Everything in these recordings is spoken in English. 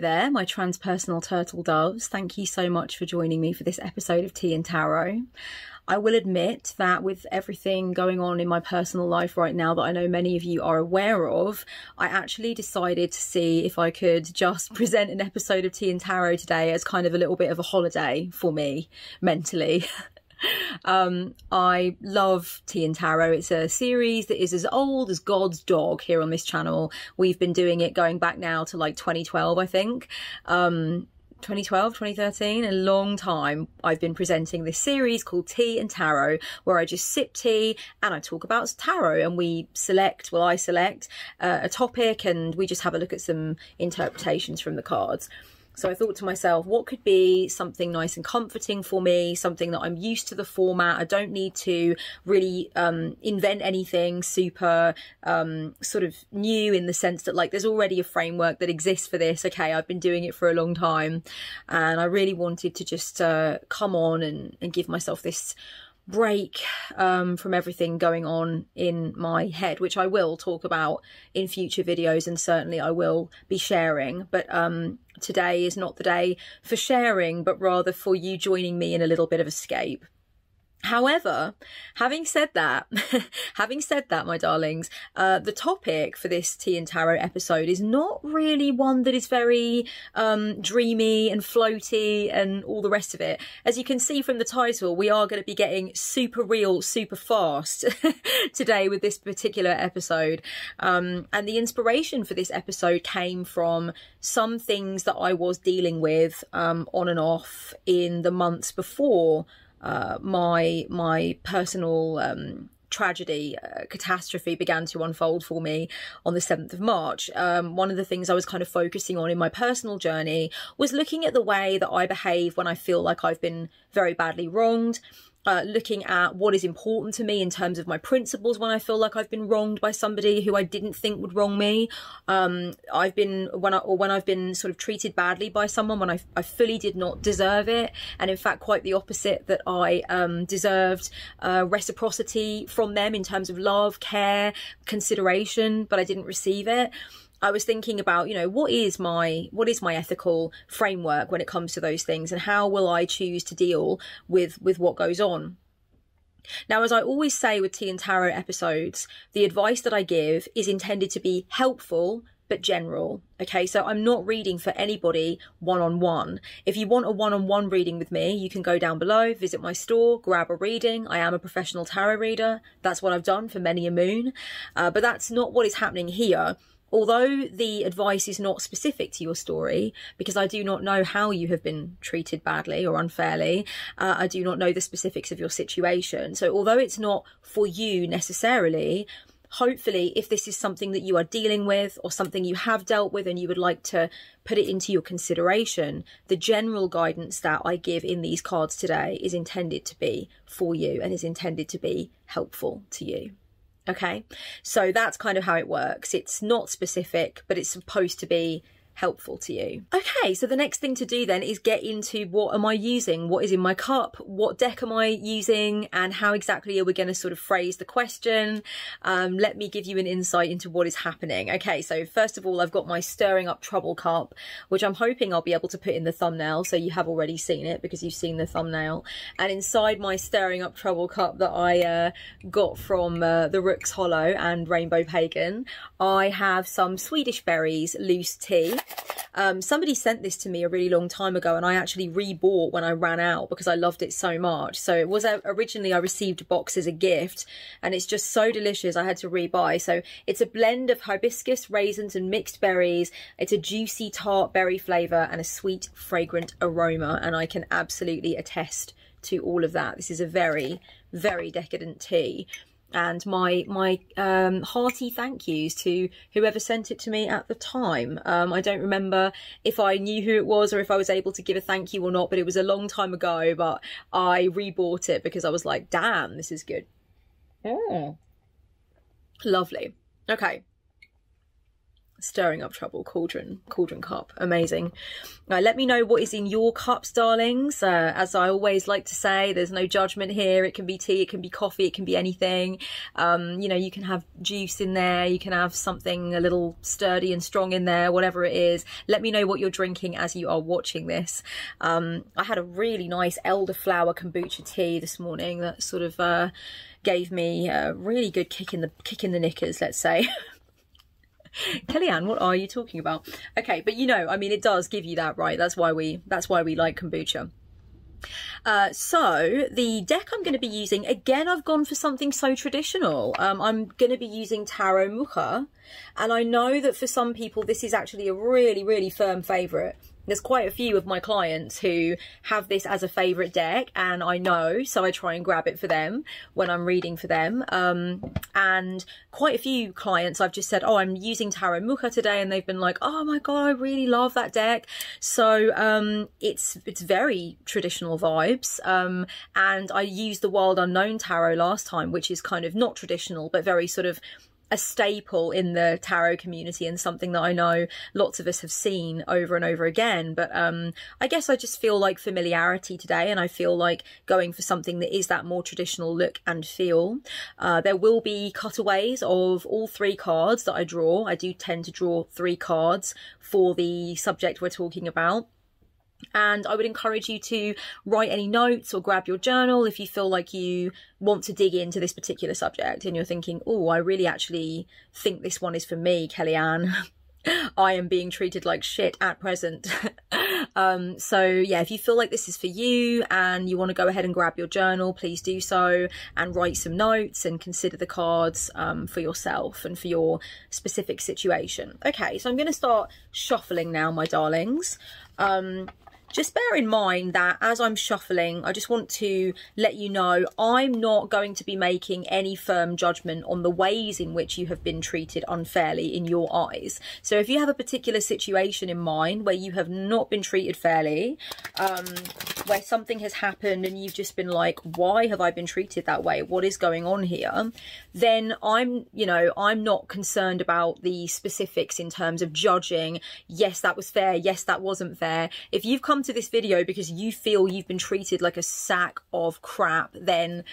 there, my transpersonal turtle doves. Thank you so much for joining me for this episode of Tea and Tarot. I will admit that with everything going on in my personal life right now that I know many of you are aware of, I actually decided to see if I could just present an episode of Tea and Tarot today as kind of a little bit of a holiday for me mentally. I love Tea and Tarot. It's a series that is as old as God's dog here on this channel. We've been doing it going back now to like 2012, I think. 2012, 2013, a long time. I've been presenting this series called Tea and Tarot, where I just sip tea and I talk about tarot, and we select, well, I select a topic and we just have a look at some interpretations from the cards. So I thought to myself, what could be something nice and comforting for me, something that I'm used to the format. I don't need to really invent anything super sort of new, in the sense that like there's already a framework that exists for this. Okay, I've been doing it for a long time, and I really wanted to just come on and give myself this break from everything going on in my head, which I will talk about in future videos, and certainly I will be sharing. But today is not the day for sharing, but rather for you joining me in a little bit of escape. However, having said that, my darlings, the topic for this Tea and Tarot episode is not really one that is very dreamy and floaty and all the rest of it. As you can see from the title, we are going to be getting super real, super fast today with this particular episode. And the inspiration for this episode came from some things that I was dealing with on and off in the months before my personal tragedy, catastrophe began to unfold for me on the 7th of March. One of the things I was kind of focusing on in my personal journey was looking at the way that I behave when I feel like I've been very badly wronged. Looking at what is important to me in terms of my principles when I feel like I've been wronged by somebody who I didn't think would wrong me. When I've been sort of treated badly by someone when I fully did not deserve it, and in fact quite the opposite, that I deserved reciprocity from them in terms of love, care, consideration, but I didn't receive it. I was thinking about, you know, what is my ethical framework when it comes to those things, and how will I choose to deal with what goes on? Now, as I always say with Tea and Tarot episodes, the advice that I give is intended to be helpful but general. Okay, so I'm not reading for anybody one-on-one. If you want a one-on-one reading with me, you can go down below, visit my store, grab a reading. I am a professional tarot reader. That's what I've done for many a moon. But that's not what is happening here. Although the advice is not specific to your story, because I do not know how you have been treated badly or unfairly, I do not know the specifics of your situation. So although it's not for you necessarily, hopefully if this is something that you are dealing with or something you have dealt with and you would like to put it into your consideration, the general guidance that I give in these cards today is intended to be for you and is intended to be helpful to you. Okay, so that's kind of how it works. It's not specific, but it's supposed to be helpful to you. Okay, so the next thing to do then is get into what am I using, what is in my cup, what deck am I using, and how exactly are we going to sort of phrase the question. Let me give you an insight into what is happening. Okay, so first of all, I've got my Stirring Up Trouble cup, which I'm hoping I'll be able to put in the thumbnail, so you have already seen it because you've seen the thumbnail. And inside my Stirring Up Trouble cup that I got from the Rook's Hollow and Rainbow Pagan, I have some Swedish Berries loose tea. Somebody sent this to me a really long time ago, and I actually rebought when I ran out because I loved it so much. So it was originally I received a box as a gift, and it's just so delicious I had to rebuy. So it's a blend of hibiscus, raisins and mixed berries. It's a juicy tart berry flavour and a sweet fragrant aroma, and I can absolutely attest to all of that. This is a very, very decadent tea. And my hearty thank yous to whoever sent it to me at the time. I don't remember if I knew who it was or if I was able to give a thank you or not, but it was a long time ago, but I rebought it because I was like, damn, this is good. Oh, lovely. Okay. Stirring up trouble, cauldron cup, amazing. Now, let me know what is in your cups, darlings. As I always like to say, there's no judgment here. It can be tea, it can be coffee, it can be anything. You know, you can have juice in there, you can have something a little sturdy and strong in there, whatever it is. Let me know what you're drinking as you are watching this. I had a really nice elderflower kombucha tea this morning that sort of gave me a really good kick in the knickers, let's say. Kellyanne, what are you talking about? Okay, but you know, I mean, it does give you that, right? That's why we like kombucha. So the deck I'm going to be using, again, I've gone for something so traditional. I'm going to be using Tarot Mucha, and I know that for some people this is actually a really, really firm favourite. There's quite a few of my clients who have this as a favourite deck, and I know, so I try and grab it for them when I'm reading for them. And quite a few clients I've just said, oh, I'm using Tarot Mucha today, and they've been like, oh my god, I really love that deck. So it's very traditional vibes, and I used the Wild Unknown Tarot last time, which is kind of not traditional but very sort of a staple in the tarot community, and something that I know lots of us have seen over and over again. But I guess I just feel like familiarity today, and I feel like going for something that is that more traditional look and feel. There will be cutaways of all 3 cards that I draw. I do tend to draw 3 cards for the subject we're talking about. And I would encourage you to write any notes or grab your journal if you feel like you want to dig into this particular subject and you're thinking, oh, I really actually think this one is for me, Kellyanne. I am being treated like shit at present. So yeah, if you feel like this is for you and you want to go ahead and grab your journal, please do so and write some notes and consider the cards for yourself and for your specific situation. Okay, so I'm going to start shuffling now, my darlings. Just bear in mind that as I'm shuffling, I just want to let you know I'm not going to be making any firm judgment on the ways in which you have been treated unfairly in your eyes. So if you have a particular situation in mind where you have not been treated fairly, where something has happened and you've just been like, why have I been treated that way? What is going on here? Then I'm not concerned about the specifics in terms of judging. Yes, that was fair. Yes, that wasn't fair. If you've come to this video because you feel you've been treated like a sack of crap, then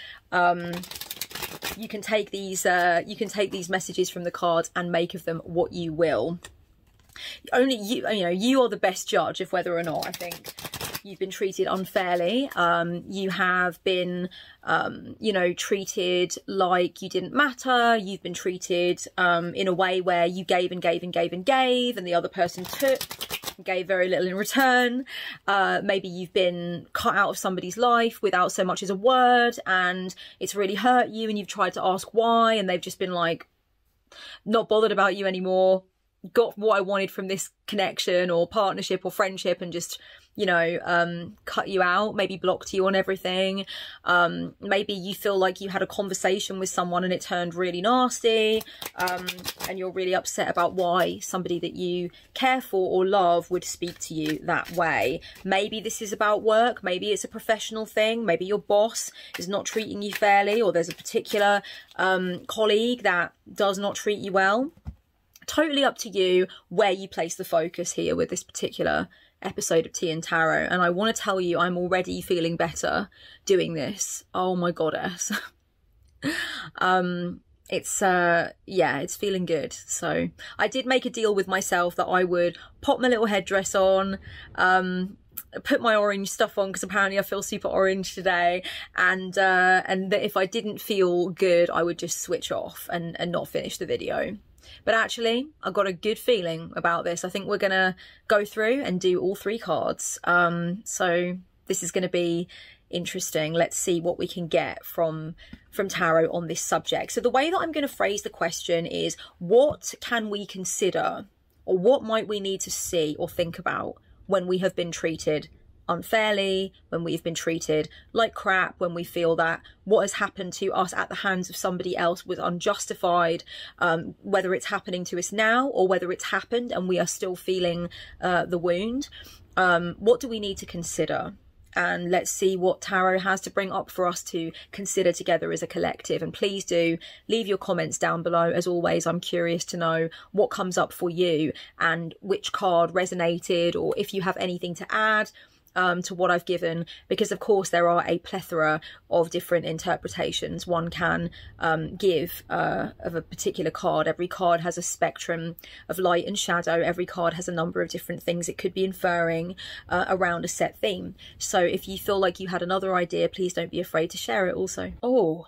you can take these messages from the cards and make of them what you will. Only you are the best judge of whether or not, I think, you've been treated unfairly. You have been treated like you didn't matter. You've been treated in a way where you gave and gave and gave and gave, and the other person took, gave very little in return. Maybe you've been cut out of somebody's life without so much as a word, and it's really hurt you, and you've tried to ask why, and they've just been like, not bothered about you anymore, got what I wanted from this connection or partnership or friendship, and just, cut you out, maybe blocked you on everything. Maybe you feel like you had a conversation with someone and it turned really nasty, and you're really upset about why somebody that you care for or love would speak to you that way. Maybe this is about work, maybe it's a professional thing, maybe your boss is not treating you fairly, or there's a particular colleague that does not treat you well. Totally up to you where you place the focus here with this particular episode of Tea and Tarot. And I want to tell you, I'm already feeling better doing this. Oh my goddess. It's feeling good. So I did make a deal with myself that I would pop my little headdress on, put my orange stuff on, because apparently I feel super orange today, and that if I didn't feel good, I would just switch off and not finish the video. But actually, I've got a good feeling about this. I think we're going to go through and do all 3 cards. So this is going to be interesting. Let's see what we can get from tarot on this subject. So the way that I'm going to phrase the question is, what can we consider, or what might we need to see or think about when we have been treated unfairly, when we've been treated like crap, when we feel that what has happened to us at the hands of somebody else was unjustified, whether it's happening to us now or whether it's happened and we are still feeling the wound. What do we need to consider? and let's see what tarot has to bring up for us to consider together as a collective. And please do leave your comments down below. As always, I'm curious to know what comes up for you and which card resonated, or if you have anything to add to what I've given, because of course there are a plethora of different interpretations one can give of a particular card. Every card has a spectrum of light and shadow. Every card has a number of different things it could be inferring around a set theme. So if you feel like you had another idea, please don't be afraid to share it also. Oh,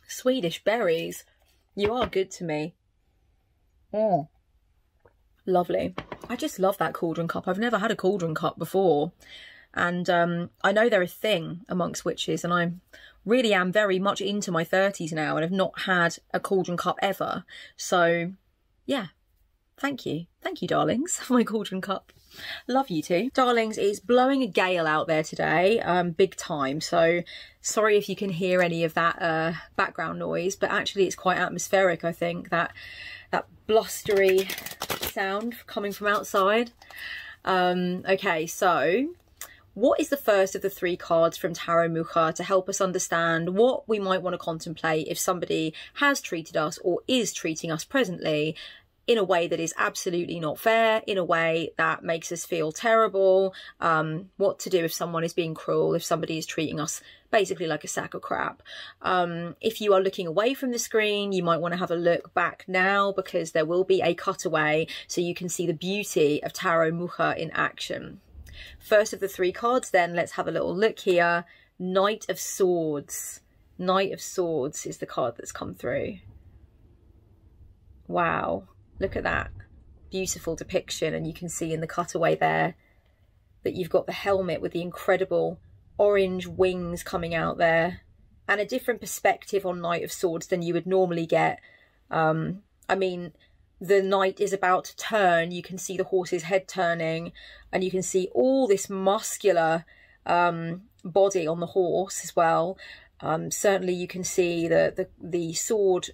Swedish berries, you are good to me. Oh, lovely. I just love that cauldron cup. I've never had a cauldron cup before, and I know they're a thing amongst witches, and I really am very much into my 30s now and have not had a cauldron cup ever. So yeah, thank you darlings for my cauldron cup. Love you too. Darlings, it's blowing a gale out there today, big time, so sorry if you can hear any of that background noise, but actually it's quite atmospheric. I think that blustery sound coming from outside. Okay, so what is the first of the 3 cards from Tarot Mucha to help us understand what we might want to contemplate if somebody has treated us or is treating us presently in a way that is absolutely not fair, in a way that makes us feel terrible, what to do if someone is being cruel, if somebody is treating us basically like a sack of crap. If you are looking away from the screen, you might want to have a look back now, because there will be a cutaway so you can see the beauty of Tarot Mucha in action. First of the 3 cards then, let's have a little look here. Knight of Swords. Knight of Swords is the card that's come through. Wow. Look at that beautiful depiction, and you can see in the cutaway there that you've got the helmet with the incredible orange wings coming out there, and a different perspective on Knight of Swords than you would normally get. I mean, the knight is about to turn, you can see the horse's head turning, and you can see all this muscular body on the horse as well. Certainly you can see the sword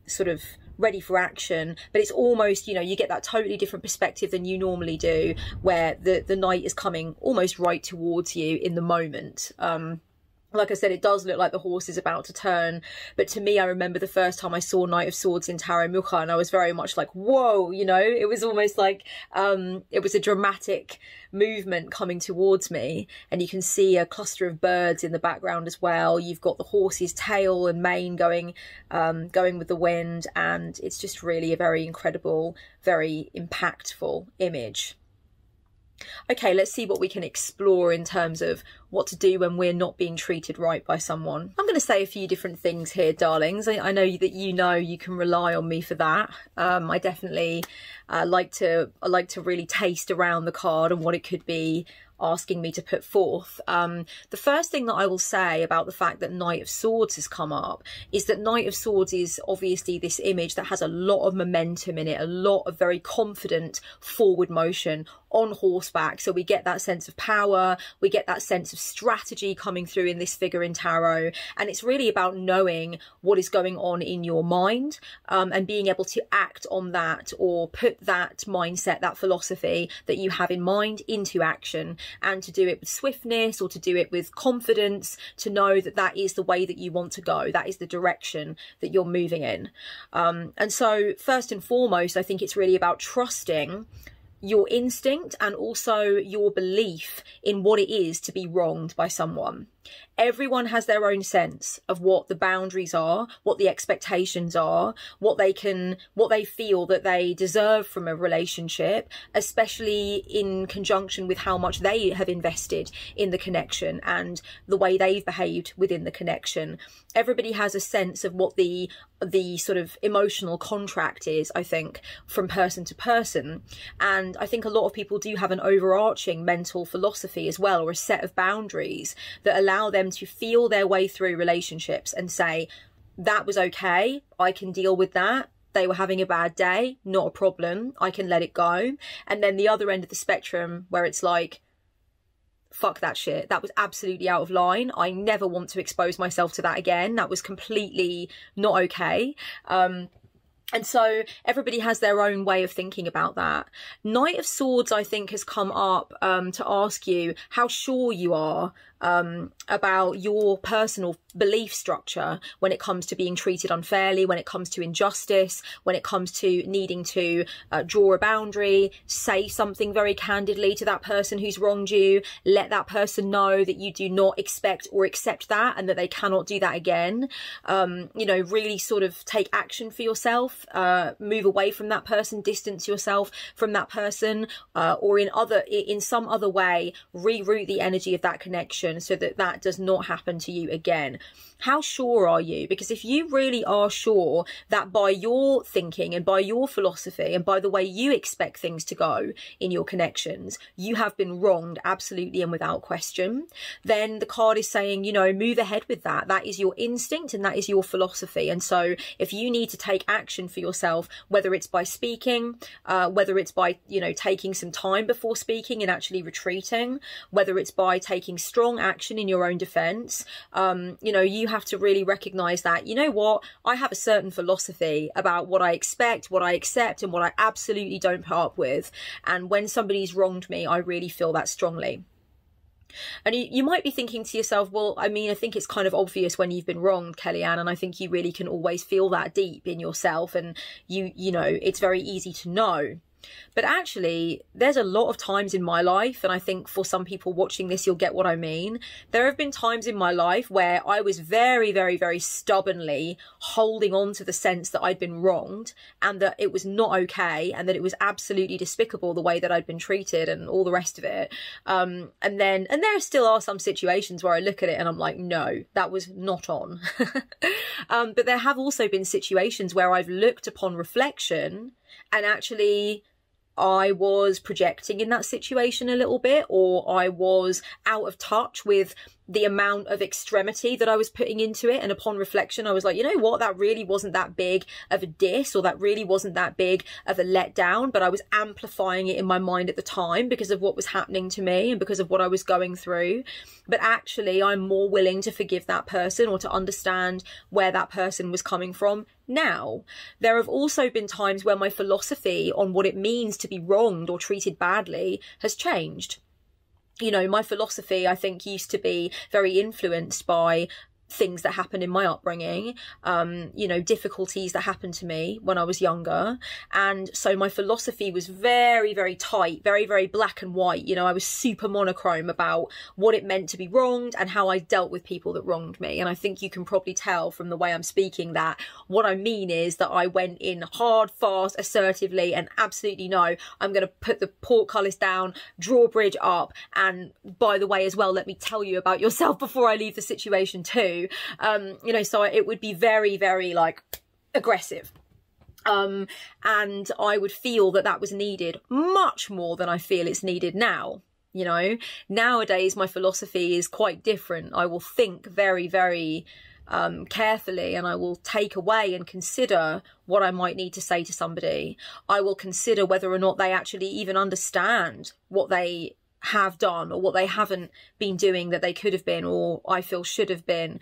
sort of ready for action, but it's almost, you know, you get that totally different perspective than you normally do, where the knight is coming almost right towards you in the moment. Like I said, it does look like the horse is about to turn, but to me, I remember the first time I saw Knight of Swords in Tarot Mucha, and I was very much like, whoa, you know, it was almost like it was a dramatic movement coming towards me, and you can see a cluster of birds in the background as well. You've got the horse's tail and mane going with the wind, and it's just really a very incredible, very impactful image. Okay, let's see what we can explore in terms of what to do when we're not being treated right by someone. I'm going to say a few different things here, darlings. I know that you can rely on me for that. I definitely like to really taste around the card and what it could be asking me to put forth. The first thing that I will say about the fact that Knight of Swords has come up is that Knight of Swords is obviously this image that has a lot of momentum in it, a lot of very confident forward motion on horseback. So we get that sense of power, we get that sense of strategy coming through in this figure in tarot, and it's really about knowing what is going on in your mind, and being able to act on that, or put that mindset, that philosophy that you have in mind into action, and to do it with swiftness, or to do it with confidence, to know that that is the way that you want to go, that is the direction that you're moving in. And so first and foremost, I think it's really about trusting your instinct and also your belief in what it is to be wronged by someone. Everyone has their own sense of what the boundaries are, what the expectations are, what they feel that they deserve from a relationship, especially in conjunction with how much they have invested in the connection and the way they've behaved within the connection. Everybody has a sense of what the sort of emotional contract is, I think, from person to person. And I think a lot of people do have an overarching mental philosophy as well, or a set of boundaries that allow them to feel their way through relationships and say, that was okay, I can deal with that. They were having a bad day, not a problem, I can let it go. And then the other end of the spectrum, where it's like, fuck that shit, that was absolutely out of line, I never want to expose myself to that again, that was completely not okay. And so everybody has their own way of thinking about that. Knight of Swords, I think, has come up to ask you how sure you are about your personal belief structure when it comes to being treated unfairly, when it comes to injustice, when it comes to needing to draw a boundary, say something very candidly to that person who's wronged you, let that person know that you do not expect or accept that and that they cannot do that again. You know, really sort of take action for yourself, move away from that person, distance yourself from that person, or in some other way, reroute the energy of that connection so that that does not happen to you again. How sure are you? Because if you really are sure that by your thinking and by your philosophy and by the way you expect things to go in your connections, you have been wronged absolutely and without question, then the card is saying, you know, move ahead with that. That is your instinct and that is your philosophy. And so if you need to take action for yourself, whether it's by speaking, whether it's by, you know, taking some time before speaking and actually retreating, whether it's by taking strong action in your own defense, you know, you have to really recognize that, you know what, I have a certain philosophy about what I expect, what I accept, and what I absolutely don't put up with. And when somebody's wronged me, I really feel that strongly. And you might be thinking to yourself, well, I mean, I think it's kind of obvious when you've been wronged, Kellyanne, and I think you really can always feel that deep in yourself, and you know, it's very easy to know. But actually, there's a lot of times in my life, and I think for some people watching this, you'll get what I mean. There have been times in my life where I was very, very, very stubbornly holding on to the sense that I'd been wronged and that it was not okay and that it was absolutely despicable the way that I'd been treated and all the rest of it. And there still are some situations where I look at it and I'm like, no, that was not on. But there have also been situations where I've looked upon reflection and actually I was projecting in that situation a little bit, or I was out of touch with the amount of extremity that I was putting into it. And upon reflection, I was like, you know what, that really wasn't that big of a diss, or that really wasn't that big of a letdown, but I was amplifying it in my mind at the time because of what was happening to me and because of what I was going through. But actually, I'm more willing to forgive that person or to understand where that person was coming from now. There have also been times where my philosophy on what it means to be wronged or treated badly has changed. You know, my philosophy, I think, used to be very influenced by things that happened in my upbringing, you know, difficulties that happened to me when I was younger. And so my philosophy was very, very tight, very, very black and white. You know, I was super monochrome about what it meant to be wronged and how I dealt with people that wronged me. And I think you can probably tell from the way I'm speaking that what I mean is that I went in hard, fast, assertively, and absolutely no, I'm going to put the portcullis down, drawbridge up. And by the way, as well, let me tell you about yourself before I leave the situation too. You know, so it would be very, very like aggressive. And I would feel that that was needed much more than I feel it's needed now. You know, nowadays my philosophy is quite different. I will think very, very carefully, and I will take away and consider what I might need to say to somebody. I will consider whether or not they actually even understand what they have done or what they haven't been doing that they could have been or I feel should have been.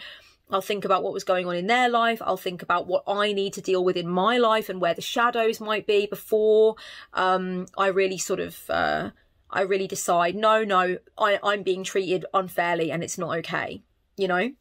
I'll think about what was going on in their life. I'll think about what I need to deal with in my life and where the shadows might be before I really sort of I really decide, no, I'm being treated unfairly and it's not okay, you know.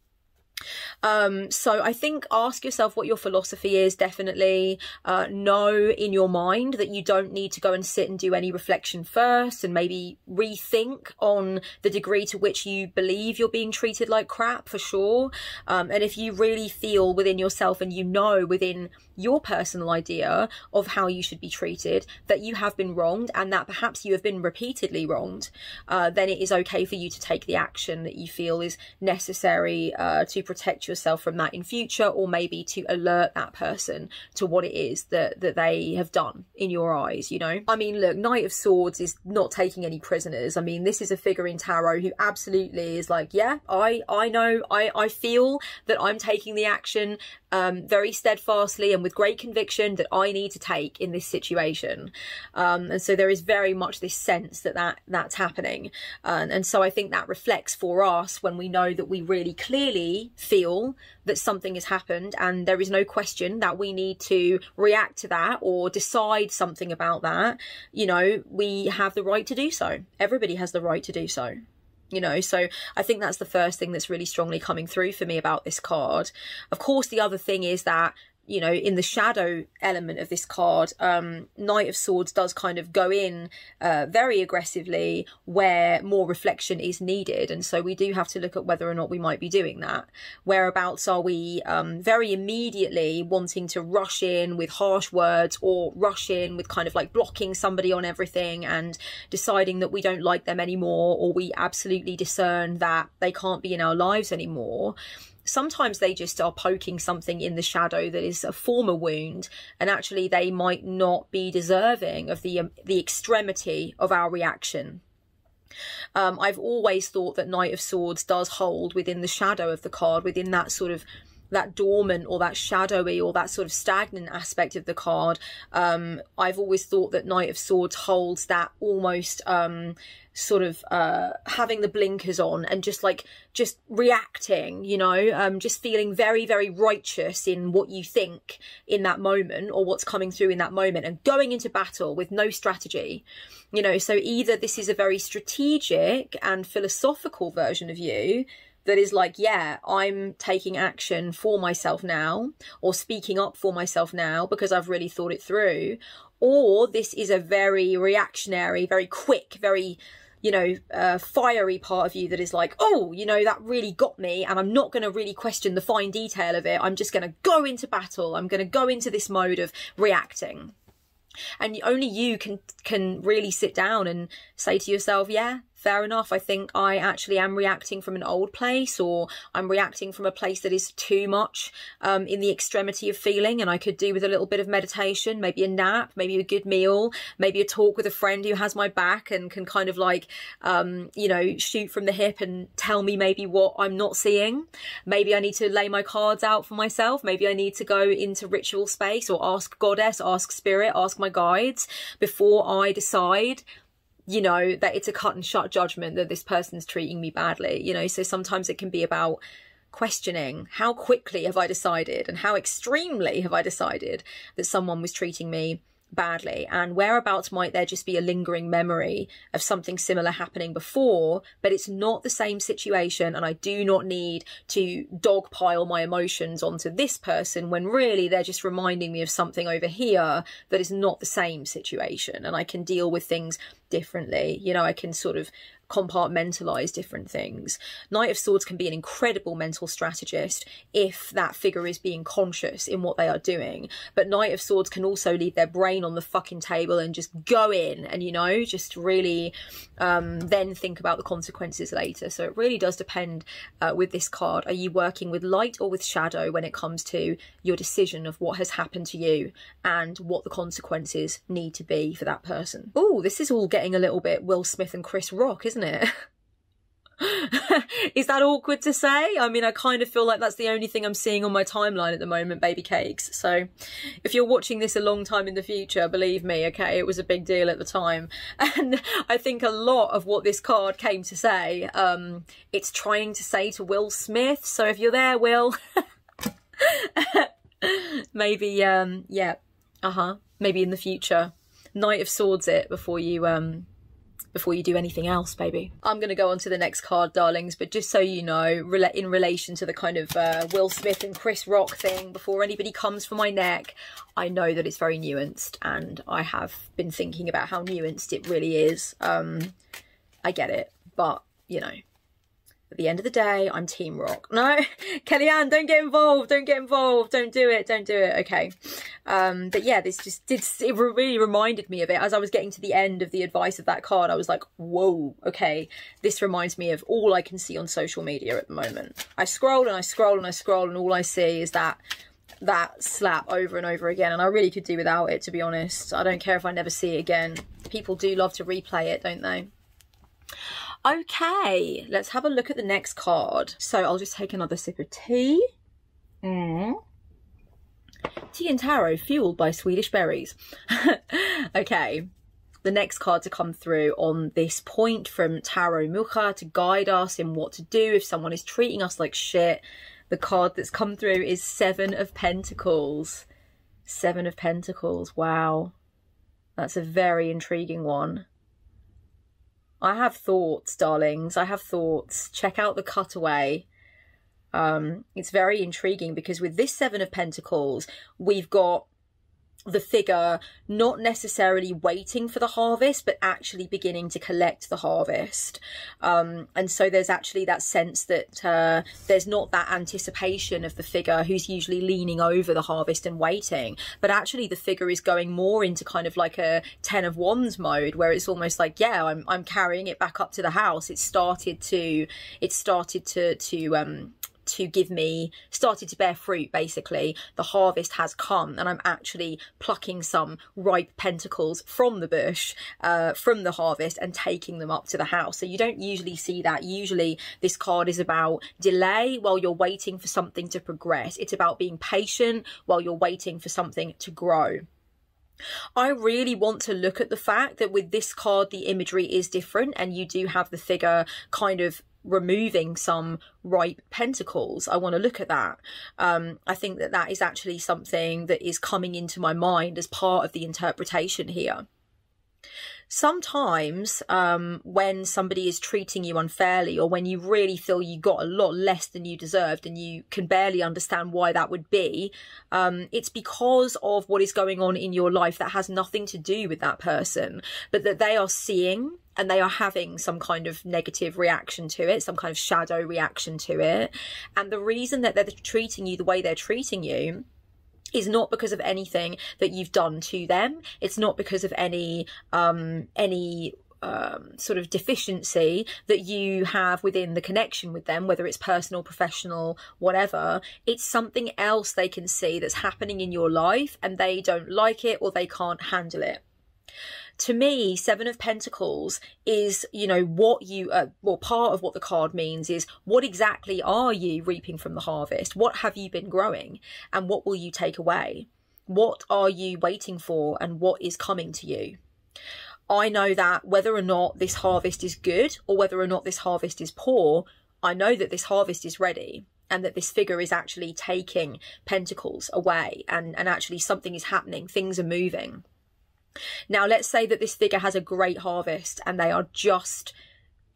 So I think ask yourself what your philosophy is. Definitely know in your mind that you don't need to go and sit and do any reflection first and maybe rethink on the degree to which you believe you're being treated like crap, for sure. And if you really feel within yourself and you know within your personal idea of how you should be treated that you have been wronged and that perhaps you have been repeatedly wronged, then it is okay for you to take the action that you feel is necessary to protect yourself from that in future, or maybe to alert that person to what it is that they have done in your eyes, you know. I mean, look, Knight of Swords is not taking any prisoners. I mean, this is a figure in tarot who absolutely is like, yeah, I know, I feel that I'm taking the action very steadfastly and with great conviction that I need to take in this situation. And so there is very much this sense that that's happening. And so I think that reflects for us when we know that we really clearly feel that something has happened, and there is no question that we need to react to that or decide something about that, you know, we have the right to do so. Everybody has the right to do so. You know, so I think that's the first thing that's really strongly coming through for me about this card. Of course, the other thing is that, you know, in the shadow element of this card, Knight of Swords does kind of go in very aggressively where more reflection is needed. And so we do have to look at whether or not we might be doing that. Whereabouts are we very immediately wanting to rush in with harsh words, or rush in with kind of like blocking somebody on everything and deciding that we don't like them anymore, or we absolutely discern that they can't be in our lives anymore. Sometimes they just are poking something in the shadow that is a former wound, and actually they might not be deserving of the extremity of our reaction. I've always thought that Knight of Swords does hold within the shadow of the card, within that sort of that dormant or that shadowy or that sort of stagnant aspect of the card. I've always thought that Knight of Swords holds that almost sort of having the blinkers on and just reacting, you know, just feeling very, very righteous in what you think in that moment, or what's coming through in that moment, and going into battle with no strategy, you know. So either this is a very strategic and philosophical version of you that is like, yeah, I'm taking action for myself now, or speaking up for myself now because I've really thought it through. Or this is a very reactionary, very quick, very, you know, fiery part of you that is like, oh, you know, that really got me, and I'm not going to really question the fine detail of it. I'm just going to go into battle. I'm going to go into this mode of reacting. And only you can really sit down and say to yourself, yeah, fair enough. I think I actually am reacting from an old place, or I'm reacting from a place that is too much in the extremity of feeling, and I could do with a little bit of meditation, maybe a nap, maybe a good meal, maybe a talk with a friend who has my back and can kind of like, you know, shoot from the hip and tell me maybe what I'm not seeing. Maybe I need to lay my cards out for myself. Maybe I need to go into ritual space, or ask Goddess, ask Spirit, ask my guides before I decide, you know, that it's a cut and shut judgment that this person's treating me badly, you know. So sometimes it can be about questioning, how quickly have I decided, and how extremely have I decided that someone was treating me badly, and whereabouts might there just be a lingering memory of something similar happening before, but it's not the same situation, and I do not need to dogpile my emotions onto this person when really they're just reminding me of something over here that is not the same situation, and I can deal with things differently. You know, I can sort of compartmentalize different things. Knight of Swords can be an incredible mental strategist if that figure is being conscious in what they are doing, but Knight of Swords can also leave their brain on the fucking table and just go in and, you know, just really then think about the consequences later. So it really does depend with this card. Are you working with light or with shadow when it comes to your decision of what has happened to you and what the consequences need to be for that person? Oh, this is all getting a little bit Will Smith and Chris Rock, isn't it? Is that awkward to say? I mean, I kind of feel like that's the only thing I'm seeing on my timeline at the moment, baby cakes. So if you're watching this a long time in the future, believe me, okay, it was a big deal at the time. And I think a lot of what this card came to say, it's trying to say to Will Smith. So if you're there, Will, maybe, yeah, maybe in the future, Knight of Swords it before you do anything else, baby. I'm going to go on to the next card, darlings, but just so you know, in relation to the kind of Will Smith and Chris Rock thing, before anybody comes for my neck, I know that it's very nuanced, and I have been thinking about how nuanced it really is. I get it, but, you know, at the end of the day, I'm Team Rock. No, Kellyanne, don't get involved. Don't get involved. Don't do it. Don't do it. Okay. But yeah, it really reminded me of it. As I was getting to the end of the advice of that card, I was like, whoa, okay. This reminds me of all I can see on social media at the moment. I scroll and I scroll and I scroll, and all I see is that slap over and over again. And I really could do without it, to be honest. I don't care if I never see it again. People do love to replay it, don't they? Okay, let's have a look at the next card. So I'll just take another sip of tea. Tea and tarot, fueled by Swedish berries. Okay, the next card to come through on this point from Tarot Mucha to guide us in what to do if someone is treating us like shit. The card that's come through is Seven of Pentacles. Seven of Pentacles. Wow. That's a very intriguing one. I have thoughts, darlings. I have thoughts. Check out the cutaway. It's very intriguing because with this Seven of Pentacles, we've got the figure not necessarily waiting for the harvest, but actually beginning to collect the harvest. And so there's actually that sense that there's not that anticipation of the figure who's usually leaning over the harvest and waiting, but actually the figure is going more into kind of like a 10 of Wands mode, where it's almost like, yeah, I'm carrying it back up to the house. It started to bear fruit. Basically the harvest has come, and I'm actually plucking some ripe pentacles from the bush, from the harvest, and taking them up to the house. So you don't usually see that. Usually this card is about delay while you're waiting for something to progress. It's about being patient while you're waiting for something to grow. I really want to look at the fact that with this card the imagery is different, and you do have the figure kind of removing some ripe pentacles. I want to look at that. I think that that is actually something that is coming into my mind as part of the interpretation here. Sometimes when somebody is treating you unfairly, or when you really feel you got a lot less than you deserved and you can barely understand why that would be, it's because of what is going on in your life that has nothing to do with that person, but that they are seeing and they are having some kind of negative reaction to it, some kind of shadow reaction to it. And the reason that they're treating you the way they're treating you is not because of anything that you've done to them. It's not because of any sort of deficiency that you have within the connection with them, whether it's personal, professional, whatever. It's something else they can see that's happening in your life, and they don't like it or they can't handle it. To me, Seven of Pentacles is, you know, what you, well, part of what the card means is what exactly are you reaping from the harvest? What have you been growing, and what will you take away? What are you waiting for, and what is coming to you? I know that whether or not this harvest is good or whether or not this harvest is poor, I know that this harvest is ready, and that this figure is actually taking pentacles away, and actually something is happening, things are moving. Now, let's say that this figure has a great harvest and they are just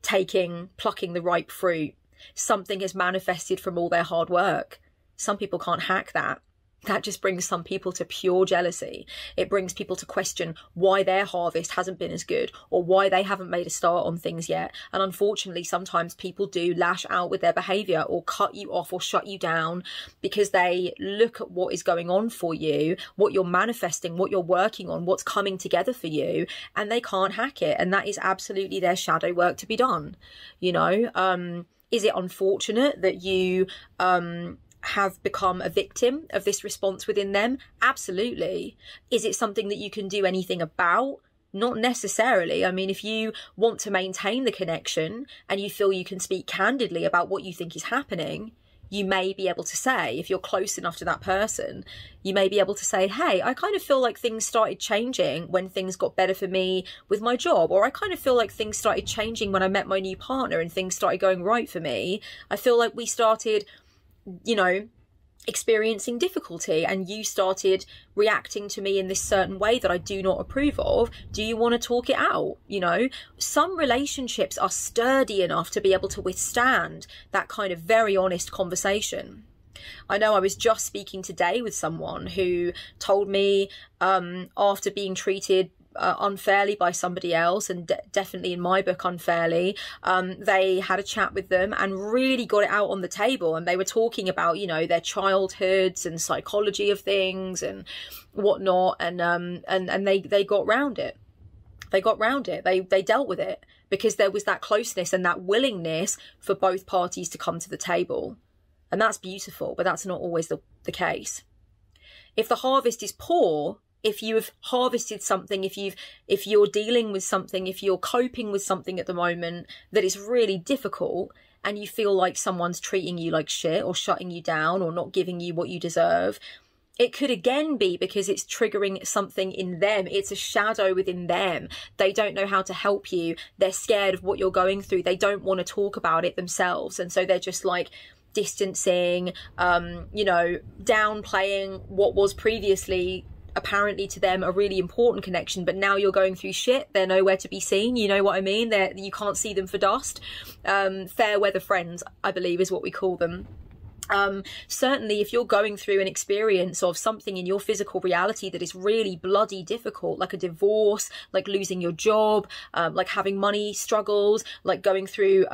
plucking the ripe fruit. Something has manifested from all their hard work. Some people can't hack that. That just brings some people to pure jealousy. It brings people to question why their harvest hasn't been as good, or why they haven't made a start on things yet. And unfortunately, sometimes people do lash out with their behaviour, or cut you off or shut you down, because they look at what is going on for you, what you're manifesting, what you're working on, what's coming together for you, and they can't hack it. And that is absolutely their shadow work to be done. You know, is it unfortunate that you have become a victim of this response within them? Absolutely. Is it something that you can do anything about? Not necessarily. I mean, if you want to maintain the connection and you feel you can speak candidly about what you think is happening, you may be able to say, if you're close enough to that person, you may be able to say, hey, I kind of feel like things started changing when things got better for me with my job, or I kind of feel like things started changing when I met my new partner and things started going right for me. I feel like we started, you know, experiencing difficulty, and you started reacting to me in this certain way that I do not approve of. Do you want to talk it out? You know, some relationships are sturdy enough to be able to withstand that kind of very honest conversation. I know I was just speaking today with someone who told me after being treated unfairly by somebody else, and definitely in my book unfairly, they had a chat with them and really got it out on the table, and they were talking about, you know, their childhoods and psychology of things and whatnot, and they got round it. They got round it. They dealt with it because there was that closeness and that willingness for both parties to come to the table, and that's beautiful. But that's not always the case. If the harvest is poor, if you have harvested something, if you're dealing with something, if you're coping with something at the moment that is really difficult, and you feel like someone's treating you like shit, or shutting you down, or not giving you what you deserve, it could again be because it's triggering something in them. It's a shadow within them. They don't know how to help you. They're scared of what you're going through. They don't want to talk about it themselves. And so they're just like, distancing, you know, downplaying what was previously apparently to them a really important connection, but now you're going through shit, they're nowhere to be seen. You know what I mean? You can't see them for dust. Fair weather friends, I believe, is what we call them. Certainly if you're going through an experience of something in your physical reality that is really bloody difficult, like a divorce, like losing your job, like having money struggles, like going through,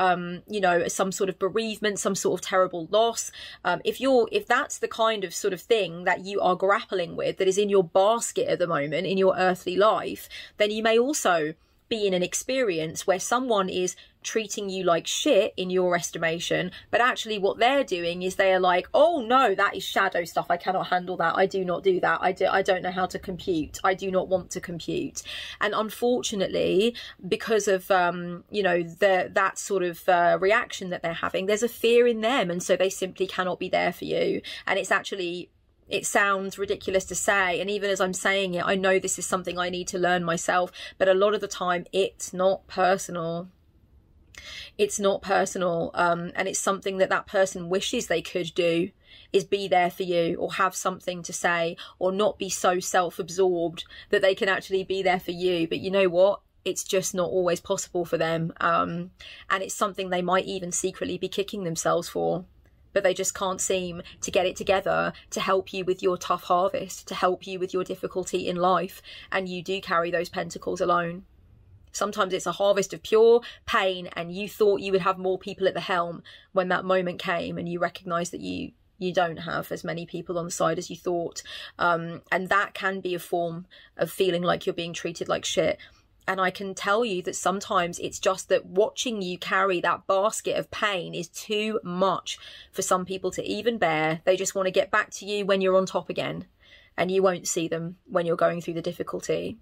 you know, some sort of bereavement, some sort of terrible loss. If that's the kind of sort of thing that you are grappling with, that is in your basket at the moment in your earthly life, then you may also be in an experience where someone is treating you like shit in your estimation, but actually what they're doing is they are like, oh no, that is shadow stuff, I cannot handle that, I do not do that, I don't know how to compute, I do not want to compute. And unfortunately, because of you know, that sort of reaction that they're having, there's a fear in them, and so they simply cannot be there for you. And it's actually, it sounds ridiculous to say, and even as I'm saying it, I know this is something I need to learn myself, but a lot of the time it's not personal. It's not personal, and it's something that that person wishes they could do, is be there for you, or have something to say, or not be so self-absorbed that they can actually be there for you. But you know what? It's just not always possible for them, and it's something they might even secretly be kicking themselves for. But they just can't seem to get it together to help you with your tough harvest, to help you with your difficulty in life. And you do carry those pentacles alone. Sometimes it's a harvest of pure pain, and you thought you would have more people at the helm when that moment came, and you recognise that you don't have as many people on the side as you thought. And that can be a form of feeling like you're being treated like shit. And I can tell you that sometimes it's just that watching you carry that basket of pain is too much for some people to even bear. They just want to get back to you when you're on top again, and you won't see them when you're going through the difficulty.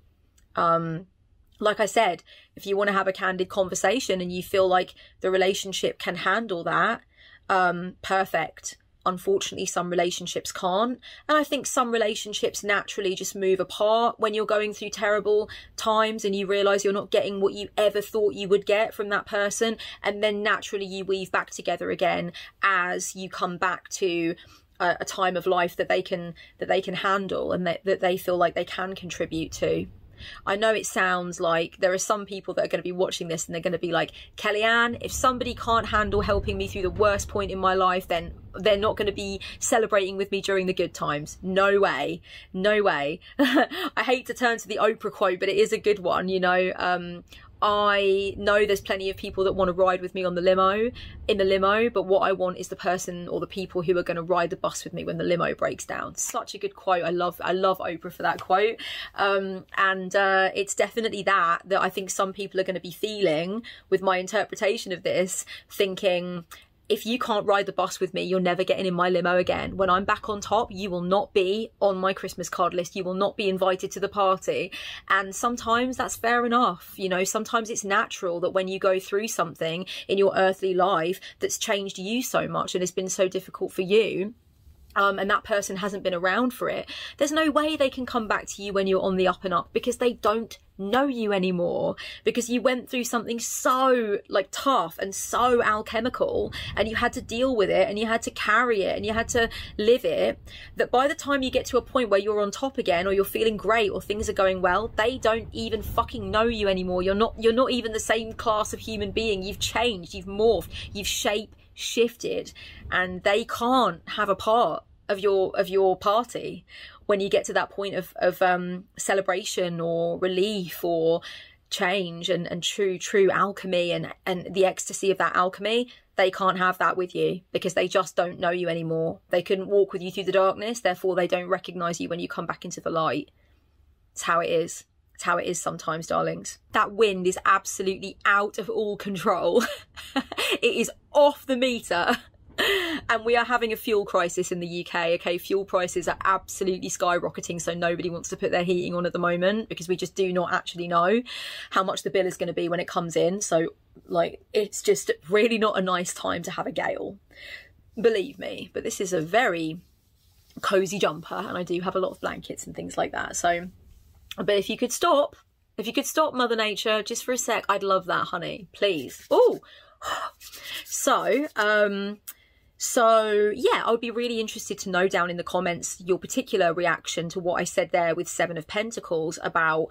Like I said, if you want to have a candid conversation and you feel like the relationship can handle that, perfect. Unfortunately, some relationships can't. And I think some relationships naturally just move apart when you're going through terrible times and you realise you're not getting what you ever thought you would get from that person. And then naturally you weave back together again as you come back to a time of life that they can handle, and that they feel like they can contribute to. I know it sounds like there are some people that are going to be watching this and they're going to be like, Kellyanne, if somebody can't handle helping me through the worst point in my life, then they're not going to be celebrating with me during the good times. No way. No way. I hate to turn to the Oprah quote, but it is a good one, you know. I know there's plenty of people that want to ride with me on the limo, but what I want is the person or the people who are going to ride the bus with me when the limo breaks down. Such a good quote. I love Oprah for that quote. And it's definitely that I think some people are going to be feeling with my interpretation of this, thinking, if you can't ride the bus with me, you're never getting in my limo again. When I'm back on top, you will not be on my Christmas card list. You will not be invited to the party. And sometimes that's fair enough. You know, sometimes it's natural that when you go through something in your earthly life that's changed you so much and it's been so difficult for you, and that person hasn't been around for it, there's no way they can come back to you when you're on the up and up, because they don't know you anymore, because you went through something so like tough and so alchemical, and you had to deal with it and you had to carry it and you had to live it, that by the time you get to a point where you're on top again, or you're feeling great, or things are going well, they don't even fucking know you anymore. You're not even the same class of human being. You've changed, you've morphed, you've shifted, and they can't have a part of your party when you get to that point of celebration or relief or change and true alchemy and the ecstasy of that alchemy. They can't have that with you because they just don't know you anymore. They couldn't walk with you through the darkness, therefore they don't recognize you when you come back into the light. It's how it is. It's how it is sometimes, darlings. That wind is absolutely out of all control. It is off the meter. And we are having a fuel crisis in the UK. Okay, fuel prices are absolutely skyrocketing, so nobody wants to put their heating on at the moment because we just do not actually know how much the bill is going to be when it comes in. So like, it's just really not a nice time to have a gale, believe me. But this is a very cozy jumper, and I do have a lot of blankets and things like that. So, but if you could stop Mother Nature just for a sec, I'd love that, honey, please. Oh, so So yeah, I would be really interested to know down in the comments your particular reaction to what I said there with Seven of Pentacles about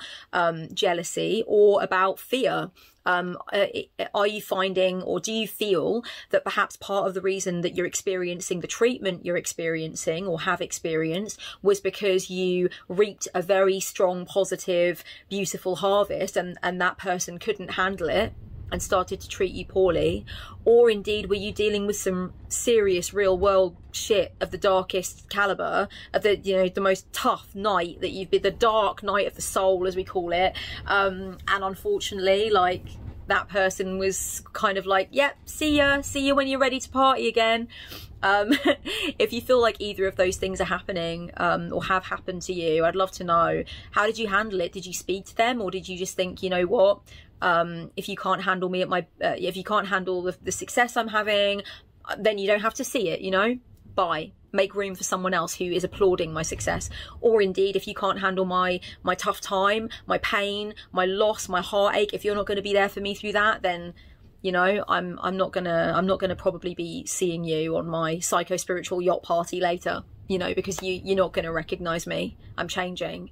jealousy or about fear. Are you finding, or do you feel that perhaps part of the reason that you're experiencing the treatment you're experiencing or have experienced was because you reaped a very strong, positive, beautiful harvest, and that person couldn't handle it and started to treat you poorly? Or indeed, were you dealing with some serious real world shit of the darkest caliber, of the, you know, the most tough night that you've been, the dark night of the soul, as we call it, and unfortunately, like, that person was kind of like, yep, see you when you're ready to party again. If you feel like either of those things are happening, or have happened to you, I'd love to know, how did you handle it? Did you speak to them, or did you just think, you know what, if you can't handle me at my, if you can't handle the success I'm having, then you don't have to see it, you know, bye. Make room for someone else who is applauding my success. Or indeed, if you can't handle my tough time, my pain, my loss, my heartache, if you're not going to be there for me through that, then, you know, I'm not gonna probably be seeing you on my psycho-spiritual yacht party later, you know, because you're not going to recognize me. I'm changing.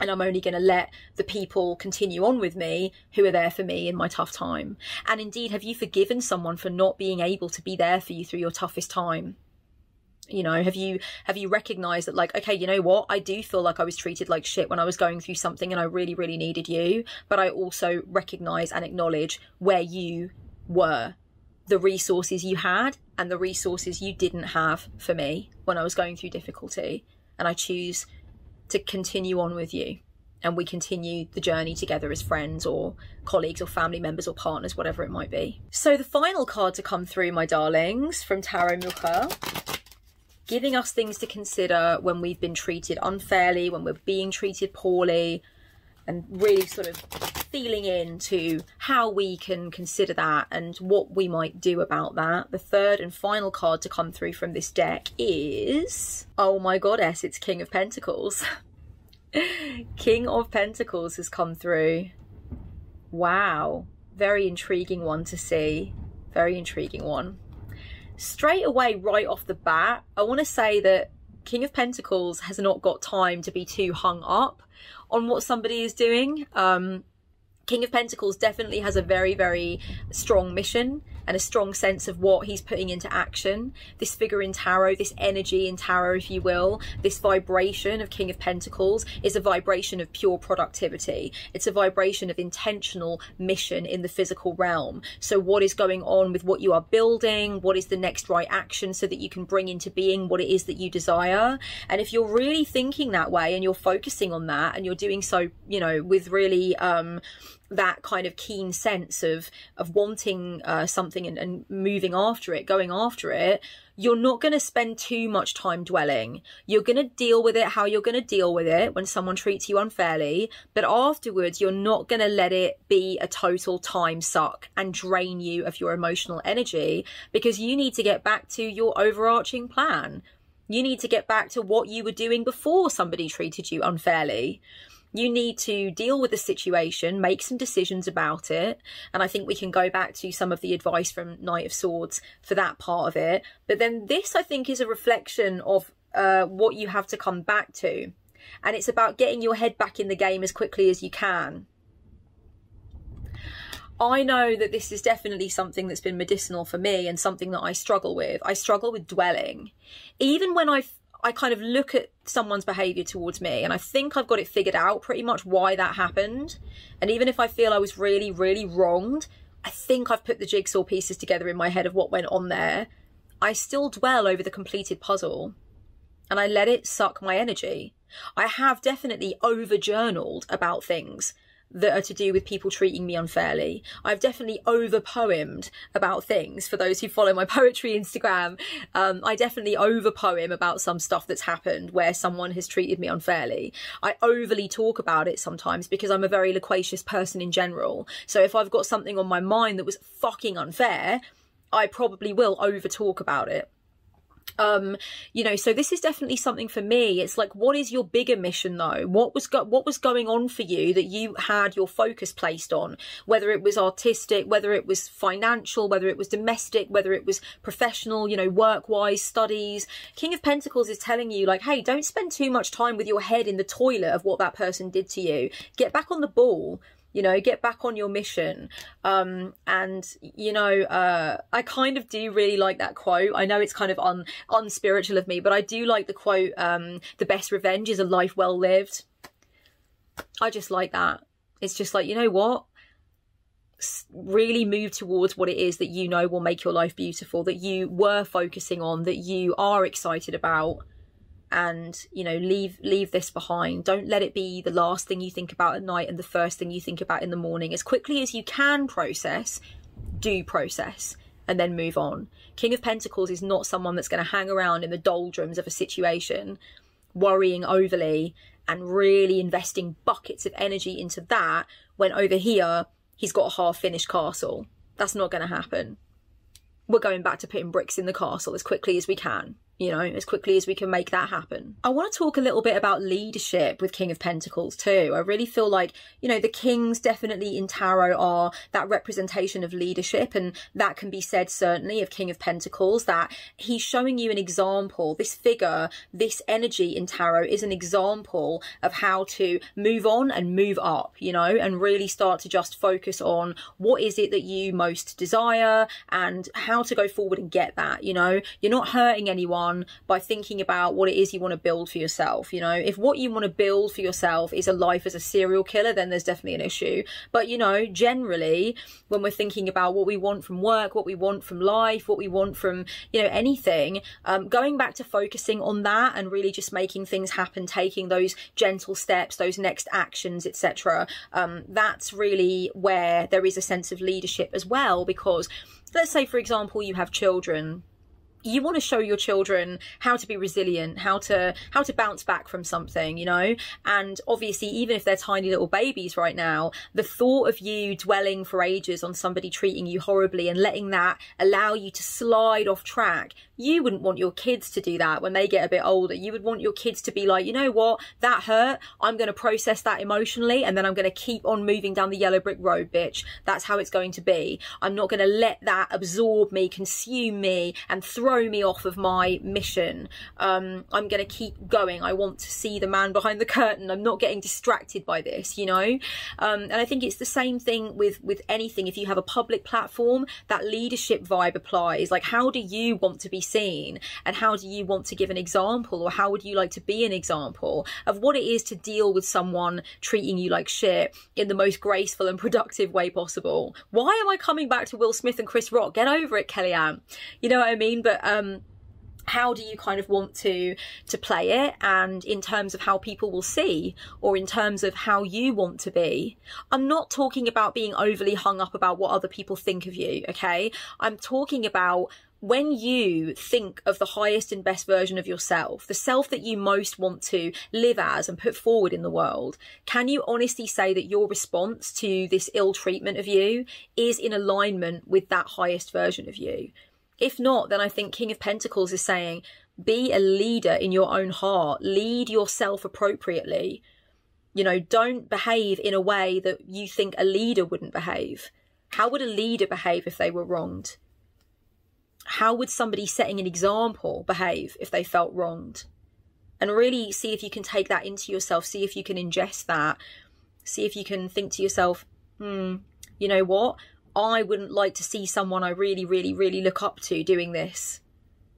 And I'm only going to let the people continue on with me who are there for me in my tough time. And indeed, have you forgiven someone for not being able to be there for you through your toughest time? You know, have you recognized that, like, okay, you know what, I do feel like I was treated like shit when I was going through something and I really, really needed you, but I also recognize and acknowledge where you were, the resources you had and the resources you didn't have for me when I was going through difficulty, and I choose to continue on with you, and we continue the journey together as friends or colleagues or family members or partners, whatever it might be. So the final card to come through, my darlings, from Tarot Mucha, giving us things to consider when we've been treated unfairly, when we're being treated poorly, and really sort of feeling into how we can consider that and what we might do about that. The third and final card to come through from this deck is, oh my goddess, it's King of Pentacles. King of Pentacles has come through. Wow, very intriguing one to see. Very intriguing one. Straight away, right off the bat, I want to say that King of Pentacles has not got time to be too hung up on what somebody is doing. King of Pentacles definitely has a very, very strong mission and a strong sense of what he's putting into action. This figure in tarot, this energy in tarot, if you will, this vibration of King of Pentacles is a vibration of pure productivity. It's a vibration of intentional mission in the physical realm. So what is going on with what you are building? What is the next right action so that you can bring into being what it is that you desire? And if you're really thinking that way and you're focusing on that and you're doing so, you know, with really that kind of keen sense of wanting something and moving after it, going after it, you're not going to spend too much time dwelling. You're going to deal with it how you're going to deal with it when someone treats you unfairly, but afterwards you're not going to let it be a total time suck and drain you of your emotional energy, because you need to get back to your overarching plan. You need to get back to what you were doing before somebody treated you unfairly. You need to deal with the situation, make some decisions about it. And I think we can go back to some of the advice from Knight of Swords for that part of it. But then this, I think, is a reflection of what you have to come back to. And it's about getting your head back in the game as quickly as you can. I know that this is definitely something that's been medicinal for me and something that I struggle with. I struggle with dwelling. Even when I kind of look at someone's behaviour towards me and I think I've got it figured out pretty much why that happened. And even if I feel I was really, really wronged, I think I've put the jigsaw pieces together in my head of what went on there. I still dwell over the completed puzzle and I let it suck my energy. I have definitely over-journaled about things that are to do with people treating me unfairly. I've definitely over-poemed about things. For those who follow my poetry Instagram, I definitely over-poem about some stuff that's happened where someone has treated me unfairly. I overly talk about it sometimes because I'm a very loquacious person in general. So if I've got something on my mind that was fucking unfair, I probably will over-talk about it. You know, so this is definitely something for me. It's like, what is your bigger mission though? What was going on for you that you had your focus placed on? Whether it was artistic, whether it was financial, whether it was domestic, whether it was professional, you know, work-wise, studies. King of Pentacles is telling you, like, hey, don't spend too much time with your head in the toilet of what that person did to you. Get back on the ball. You know, get back on your mission. And, you know, I kind of do really like that quote. I know it's kind of unspiritual of me, but I do like the quote, the best revenge is a life well lived. I just like that. It's just like, you know what? Really move towards what it is that you know will make your life beautiful, that you were focusing on, that you are excited about. And, you know, leave this behind. Don't let it be the last thing you think about at night and the first thing you think about in the morning. As quickly as you can process, do process and then move on. King of Pentacles is not someone that's going to hang around in the doldrums of a situation, worrying overly and really investing buckets of energy into that, when over here he's got a half-finished castle. That's not going to happen. We're going back to putting bricks in the castle as quickly as we can. You know, as quickly as we can make that happen. I want to talk a little bit about leadership with King of Pentacles too. I really feel like, you know, the kings definitely in tarot are that representation of leadership, and that can be said certainly of King of Pentacles, that he's showing you an example. This figure, this energy in tarot is an example of how to move on and move up, you know, and really start to just focus on what is it that you most desire and how to go forward and get that. You know, you're not hurting anyone by thinking about what it is you want to build for yourself. You know, if what you want to build for yourself is a life as a serial killer, then there's definitely an issue. But, you know, generally when we're thinking about what we want from work, what we want from life, what we want from, you know, anything, going back to focusing on that and really just making things happen, taking those gentle steps, those next actions, etc. That's really where there is a sense of leadership as well. Because let's say, for example, you have children. You want to show your children how to be resilient, how to bounce back from something, you know. And obviously, even if they're tiny little babies right now, the thought of you dwelling for ages on somebody treating you horribly and letting that allow you to slide off track, you wouldn't want your kids to do that when they get a bit older. You would want your kids to be like, you know what, that hurt, I'm going to process that emotionally, and then I'm going to keep on moving down the yellow brick road, bitch. That's how it's going to be. I'm not going to let that absorb me, consume me, and throw me off of my mission. I'm going to keep going. I want to see the man behind the curtain. I'm not getting distracted by this, you know. And I think it's the same thing with anything. If you have a public platform, that leadership vibe applies. Like, how do you want to be seen, and how do you want to give an example, or how would you like to be an example of what it is to deal with someone treating you like shit in the most graceful and productive way possible? Why am I coming back to Will Smith and Chris Rock? Get over it, Kellyanne. You know what I mean? But how do you kind of want to play it, and in terms of how people will see, or in terms of how you want to be? I'm not talking about being overly hung up about what other people think of you, okay? I'm talking about when you think of the highest and best version of yourself, the self that you most want to live as and put forward in the world, can you honestly say that your response to this ill treatment of you is in alignment with that highest version of you? If not, then I think King of Pentacles is saying, be a leader in your own heart. Lead yourself appropriately. You know, don't behave in a way that you think a leader wouldn't behave. How would a leader behave if they were wronged? How would somebody setting an example behave if they felt wronged? And really see if you can take that into yourself. See if you can ingest that. See if you can think to yourself, you know what? I wouldn't like to see someone I really, really, really look up to doing this.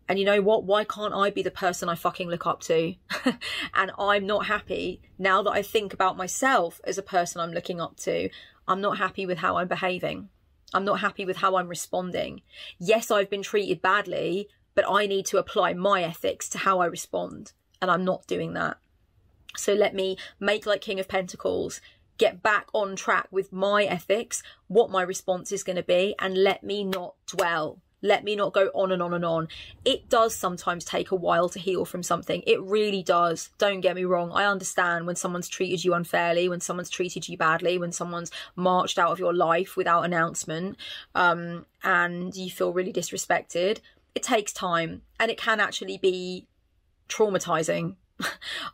And you know what? Why can't I be the person I fucking look up to? And I'm not happy now that I think about myself as a person I'm looking up to. I'm not happy with how I'm behaving. I'm not happy with how I'm responding. Yes, I've been treated badly, but I need to apply my ethics to how I respond. And I'm not doing that. So let me make like King of Pentacles, get back on track with my ethics, what my response is going to be, and let me not dwell. Let me not go on and on and on. It does sometimes take a while to heal from something. It really does. Don't get me wrong. I understand when someone's treated you unfairly, when someone's treated you badly, when someone's marched out of your life without announcement, and you feel really disrespected. it takes time, and it can actually be traumatizing.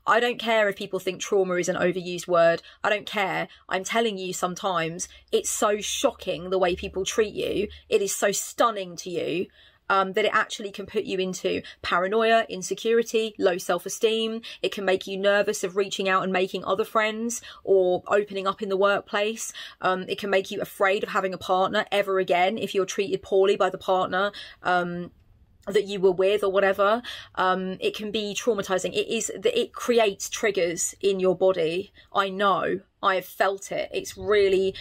I don't care if people think trauma is an overused word. I don't care. I'm telling you, sometimes it's so shocking the way people treat you. It is so stunning to you that it actually can put you into paranoia, insecurity, low self-esteem. It can make you nervous of reaching out and making other friends or opening up in the workplace. It can make you afraid of having a partner ever again if you're treated poorly by the partner that you were with or whatever. It can be traumatizing. It creates triggers in your body. I know, I have felt it. It's really,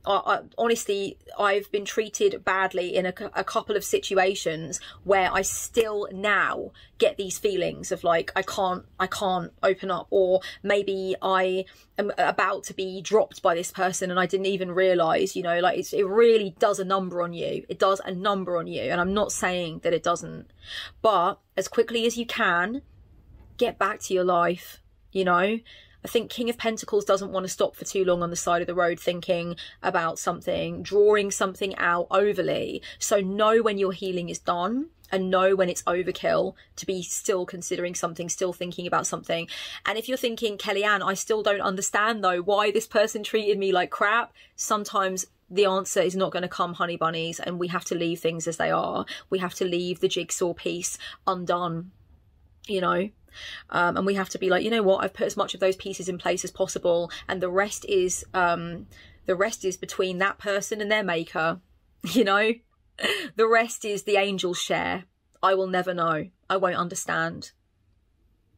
honestly, I've been treated badly in a couple of situations where I still now get these feelings of like, I can't open up, or maybe I am about to be dropped by this person and I didn't even realize, you know, like it really does a number on you. It does a number on you. And I'm not saying that it doesn't, but as quickly as you can, get back to your life, you know. I think King of Pentacles doesn't want to stop for too long on the side of the road thinking about something, drawing something out overly. So know when your healing is done, and know when it's overkill to be still considering something, still thinking about something. And if you're thinking, Kellyanne, I still don't understand though why this person treated me like crap, sometimes the answer is not going to come, honey bunnies, and we have to leave things as they are. We have to leave the jigsaw piece undone, you know. And we have to be like, you know what, I've put as much of those pieces in place as possible, and the rest is between that person and their maker, you know. The rest is the angel's share. I will never know. I won't understand.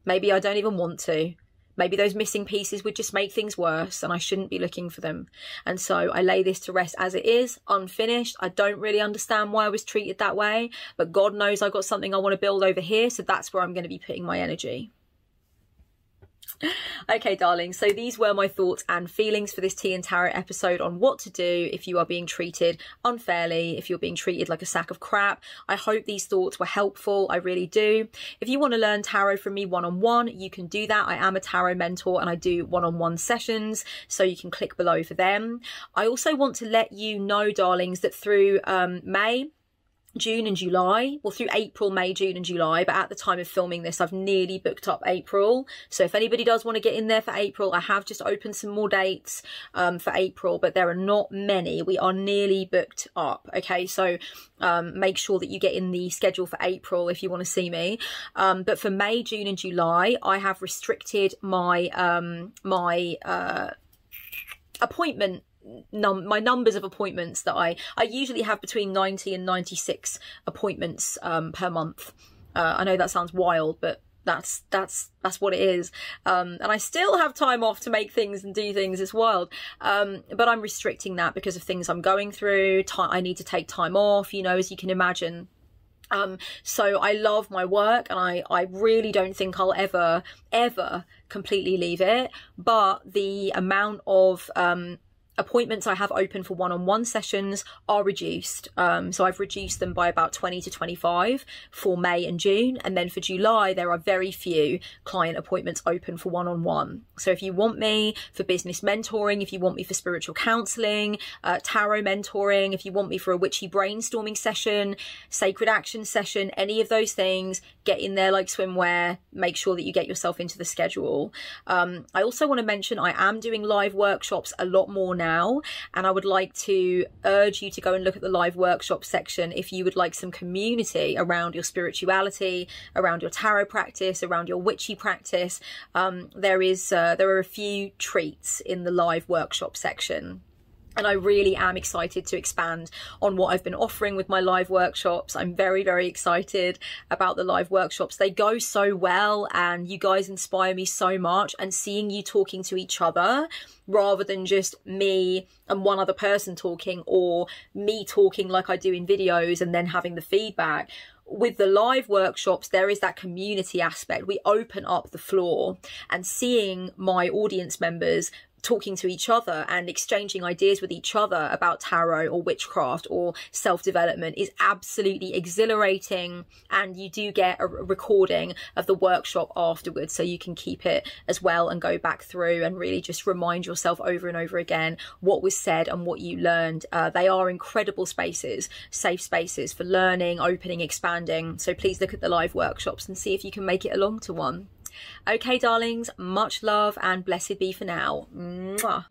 Maybe I don't even want to. Maybe those missing pieces would just make things worse, and I shouldn't be looking for them. And so I lay this to rest as it is, unfinished. I don't really understand why I was treated that way, but God knows I've got something I want to build over here, so that's where I'm going to be putting my energy. Okay, darling, so these were my thoughts and feelings for this Tea and Tarot episode on what to do if you are being treated unfairly, if you're being treated like a sack of crap. I hope these thoughts were helpful. I really do. If you want to learn tarot from me one-on-one, you can do that. I am a tarot mentor and I do one-on-one sessions, so you can click below for them. I also want to let you know, darlings, that through May, June and July, well, through April, May, June and July, but at the time of filming this, I've nearly booked up April. So if anybody does want to get in there for April, I have just opened some more dates for April, but there are not many. We are nearly booked up. Okay, so make sure that you get in the schedule for April if you want to see me. But for May, June and July, I have restricted my appointment my numbers of appointments that I usually have between 90 and 96 appointments per month. I know that sounds wild, but that's what it is. And I still have time off to make things and do things. It's wild. But I'm restricting that because of things I'm going through. I need to take time off, you know, as you can imagine. So I love my work, and I really don't think I'll ever completely leave it, but the amount of appointments I have open for one-on-one sessions are reduced. So I've reduced them by about 20 to 25 for May and June. And then for July, there are very few client appointments open for one-on-one. So if you want me for business mentoring, if you want me for spiritual counselling, tarot mentoring, if you want me for a witchy brainstorming session, sacred action session, any of those things, get in there like swimwear. Make sure that you get yourself into the schedule. I also want to mention I am doing live workshops a lot more now. And I would like to urge you to go and look at the live workshop section if you would like some community around your spirituality, around your tarot practice, around your witchy practice. There are a few treats in the live workshop section. And I really am excited to expand on what I've been offering with my live workshops. I'm very, very excited about the live workshops. They go so well and you guys inspire me so much. And seeing you talking to each other rather than just me and one other person talking, or me talking like I do in videos and then having the feedback. With the live workshops, there is that community aspect. We open up the floor, and seeing my audience members talking to each other and exchanging ideas with each other about tarot or witchcraft or self-development is absolutely exhilarating, and you do get a recording of the workshop afterwards, so you can keep it as well and go back through and really just remind yourself over and over again what was said and what you learned. They are incredible spaces, safe spaces for learning, opening, expanding. So please look at the live workshops and see if you can make it along to one. Okay, darlings, much love and blessed be for now. Mwah.